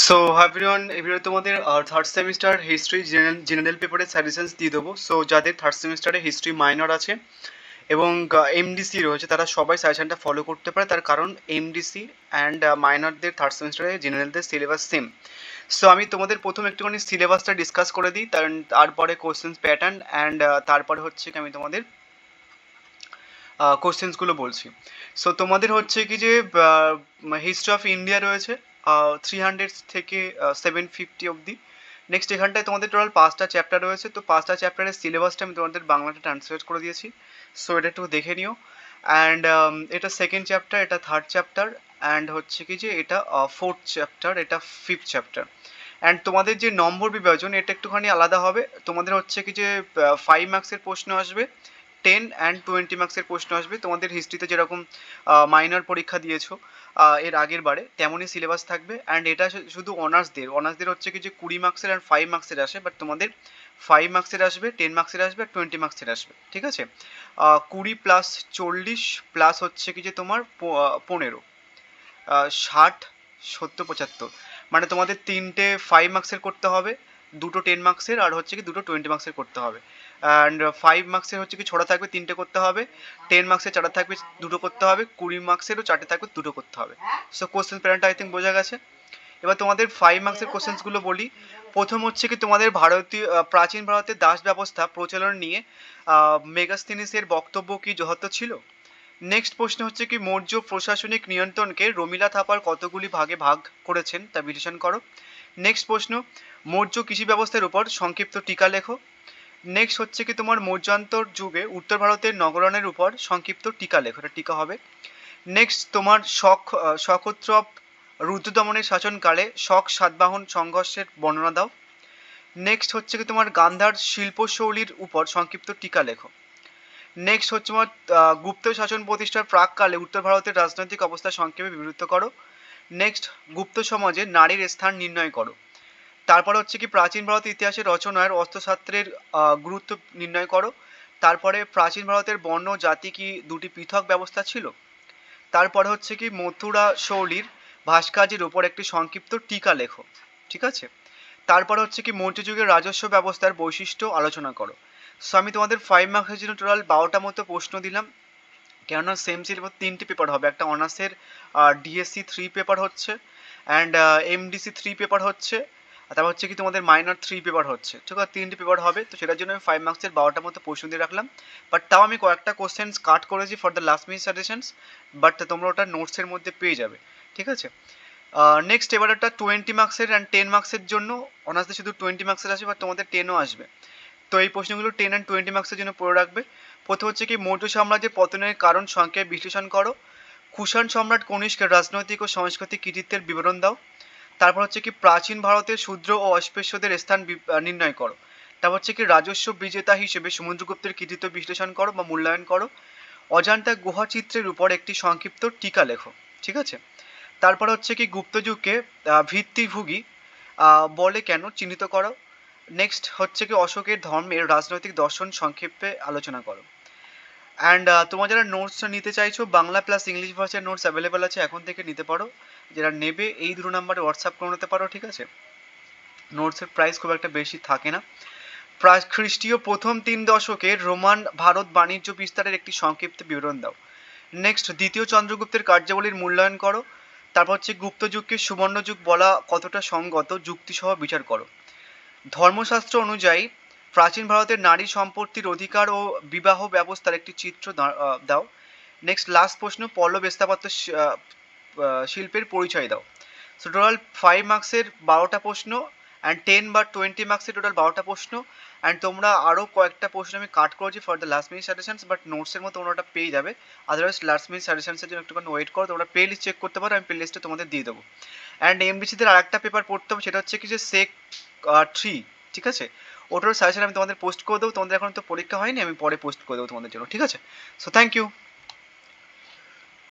So everyone, এবারে তোমাদের third semester history general পেপারের সাজেশনস দিয়ে দেবো। সো যাদের থার্ড সেমিস্টারে হিস্ট্রি মাইনর আছে এবং এমডিসি রয়েছে তারা সবাই সাজেশনটা ফলো করতে পারে, তার কারণ এমডিসি অ্যান্ড মাইনরদের থার্ড সেমিস্টারে জেনারেলদের সিলেবাস সেম। সো আমি তোমাদের প্রথম একটুখানি সিলেবাসটা ডিসকাস করে দিই, তারপরে কোশ্চেন্স প্যাটার্ন অ্যান্ড তারপরে হচ্ছে কি আমি তোমাদের কোশ্চেন্সগুলো বলছি। সো তোমাদের হচ্ছে কি যে হিস্ট্রি অফ ইন্ডিয়া রয়েছে 300 থেকে 750 অবধি। নেক্সট এখানটায় তোমাদের টোটাল 5টা চ্যাপ্টার রয়েছে, তো 5টা চ্যাপ্টারের সিলেবাসটা আমি তোমাদের বাংলাতে ট্রান্সলেট করে দিয়েছি। সো এটা একটু দেখে নিও। অ্যান্ড এটা সেকেন্ড চ্যাপ্টার, এটা থার্ড চ্যাপ্টার, অ্যান্ড হচ্ছে কি যে এটা ফোর্থ চ্যাপ্টার, এটা ফিফথ চ্যাপ্টার। অ্যান্ড তোমাদের যে নম্বর বিভাজন এটা একটুখানি আলাদা হবে। তোমাদের হচ্ছে কি যে 5 মার্কসের প্রশ্ন আসবে, 10 অ্যান্ড 20 মার্কসের প্রশ্ন আসবে। তোমাদের হিস্ট্রিতে যেরকম মাইনর পরীক্ষা দিয়েছো এর আগের বারে, তেমনই সিলেবাস থাকবে। অ্যান্ড এটা শুধু অনার্সদের হচ্ছে কি যে 20 মার্কসের অ্যান্ড 5 মার্কসের আসে, বাট তোমাদের 5 মার্কসের আসবে, 10 মার্কসের আসবে আর 20 মার্কসের আসবে, ঠিক আছে। 20 প্লাস 40 প্লাস হচ্ছে কি যে তোমার 15, 60, 70, 75, মানে তোমাদের 3টে 5 মার্কসের করতে হবে, 2টো 10 মার্কসের আর হচ্ছে কি 2টো 20 মার্কসের করতে হবে। অ্যান্ড 5 মার্কসের হচ্ছে কি 6টা থাকবে, 3টে করতে হবে, 10 মার্কসের 4টা থাকবে, 2টো করতে হবে, 20 মার্কসেরও 4টে থাকবে, 2টো করতে হবে। সো কোশ্চেন প্যাটার্নটা আই থিঙ্ক বোঝা গেছে। এবার তোমাদের 5 মার্কসের কোশ্চেন্সগুলো বলি। প্রথম হচ্ছে কি তোমাদের প্রাচীন ভারতের দাস ব্যবস্থা প্রচলন নিয়ে মেগাস্থিনিসের বক্তব্য কি যথার্থ ছিল। নেক্সট প্রশ্ন হচ্ছে কি মৌর্য প্রশাসনিক নিয়ন্ত্রণকে রমিলা থাপার কতগুলি ভাগে ভাগ করেছেন তা বিশ্লেষণ করো। নেক্সট প্রশ্ন মৌর্য কৃষি ব্যবস্থার উপর সংক্ষিপ্ত টিকা লেখো। নেক্সট হচ্ছে কি তোমার মৌর্যান্তর যুগে উত্তর ভারতের নগরায়নের উপর সংক্ষিপ্ত টিকা লেখো, এটা টিকা হবে। নেক্সট তোমার শকত্রপ রুদ্রদমনের শাসনকালে শক সাতবাহন সংঘর্ষের বর্ণনা দাও। নেক্সট হচ্ছে কি তোমার গান্ধার শিল্পশৈলীর উপর সংক্ষিপ্ত টিকা লেখো। নেক্সট হচ্ছে তোমার গুপ্ত শাসন প্রতিষ্ঠার প্রাককালে উত্তর ভারতের রাজনৈতিক অবস্থা সংক্ষেপে বিবৃত করো। নেক্সট গুপ্ত সমাজে নারীর স্থান নির্ণয় করো। তারপরে হচ্ছে কি প্রাচীন ভারতের ইতিহাসের রচনার অস্ত্রশাস্ত্রের গুরুত্ব নির্ণয় করো। তারপরে প্রাচীন ভারতের বর্ণ জাতি কি দুটি পৃথক ব্যবস্থা ছিল। তারপরে হচ্ছে কি মথুরা শৈলীর ভাস্কর্যের উপর একটি সংক্ষিপ্ত টিকা লেখো, ঠিক আছে। তারপর হচ্ছে কি মৌর্য যুগের রাজস্ব ব্যবস্থার বৈশিষ্ট্য আলোচনা করো। সো আমি তোমাদের 5 মার্কসের জন্য টোটাল 12টা মতো প্রশ্ন দিলাম, কেননা সেম সিলেবাস 3টে পেপার হবে। একটা অনার্সের ডিএসসি 3 পেপার হচ্ছে, অ্যান্ড এমডিসি 3 পেপার হচ্ছে, আর তারপর হচ্ছে কি তোমাদের মাইনর 3 পেপার হচ্ছে, ঠিক আছে। 3টে পেপার হবে, তো সেটার জন্য আমি 5 মার্কসের 12টার মতো প্রশ্ন দিয়ে রাখলাম। বাট তাও আমি কয়েকটা কোশ্চেন্স কাট করেছি for the last minute suggestions, but তোমরা ওটা নোটসের মধ্যে পেয়ে যাবে, ঠিক আছে। নেক্সট এবার একটা 20 মার্কসের অ্যান্ড 10 মার্কসের জন্য অনার্সে শুধু 20 মার্কসের আসবে, বাট তোমাদের 10ও আসবে। তো এই প্রশ্নগুলো 10 অ্যান্ড 20 মার্কসের জন্য পড়ে রাখবে। প্রথম হচ্ছে কি মৌর্য সাম্রাজ্যের পতনের কারণ সংক্ষেপে বিশ্লেষণ করো। কুষাণ সম্রাট কনিষ্কের রাজনৈতিক ও সাংস্কৃতিক কৃতিত্বের বিবরণ দাও। তারপর হচ্ছে কি প্রাচীন ভারতের শূদ্র ও অস্পৃশ্যদের স্থান নির্ণয় করো। তারপর হচ্ছে কি রাজস্ব বিজেতা হিসেবে সমুদ্রগুপ্তের কৃতিত্ব বিশ্লেষণ করো বা মূল্যায়ন করো। অজান্তা গুহা চিত্রের উপর একটি সংক্ষিপ্ত টিকা লেখো, ঠিক আছে। তারপর হচ্ছে কি গুপ্তযুগকে ভিত্তিভোগী বলে কেন চিহ্নিত করো। নেক্সট হচ্ছে কি অশোকের ধর্মের রাজনৈতিক দর্শন সংক্ষেপে আলোচনা করো। অ্যান্ড তোমরা যারা নোটসটা নিতে চাইছো বাংলা প্লাস ইংলিশ ভার্সের নোটস অ্যাভেলেবেল আছে, এখন থেকে নিতে পারো। যারা নেবে এই দুটো নাম্বারে হোয়াটসঅ্যাপ করে নিতে পারো, ঠিক আছে। নোটসের প্রাইস খুব একটা বেশি থাকে না। খ্রিস্টীয় প্রথম 3 দশকের রোমান ভারত বাণিজ্য বিস্তারের একটি সংক্ষিপ্ত বিবরণ দাও। নেক্সট দ্বিতীয় চন্দ্রগুপ্তের কার্যাবলীর মূল্যায়ন করো। তারপর হচ্ছে গুপ্তযুগকে সুবর্ণযুগ বলা কতটা সঙ্গত যুক্তিসহ বিচার করো। ধর্মশাস্ত্র অনুযায়ী প্রাচীন ভারতের নারী সম্পত্তির অধিকার ও বিবাহ ব্যবস্থার একটি চিত্র দাও। নেক্সট লাস্ট প্রশ্ন পল্লব স্থাপত্য শিল্পের পরিচয় দাও। সো টোটাল 5 মার্কসের 12টা প্রশ্ন অ্যান্ড 10 বা 20 মার্কসের টোটাল 12টা প্রশ্ন। অ্যান্ড তোমরা আরও কয়েকটা প্রশ্ন আমি কাট করেছি for the last minute suggestions, but নোটসের মতো তোমরা ওটা পেয়ে যাবে। আদারওয়াইজ লাস্ট মিনিট সাজেশনসের জন্য একটুখানি ওয়েট করো, তোমরা প্লে লিস্ট চেক করতে পারো, আমি প্লে লিস্টে তোমাদের দিয়ে দেবো। অ্যান্ড এমবিসিদের আর একটা পেপার পড়তে হবে, সেটা হচ্ছে কি যে সেক 3, ঠিক আছে। ওটার সাজেশন আমি তোমাদের পোস্ট করে দেবো। তোমাদের এখন তো পরীক্ষা হয়নি, আমি পরে পোস্ট করে দেবো তোমাদের জন্য, ঠিক আছে। So thank you.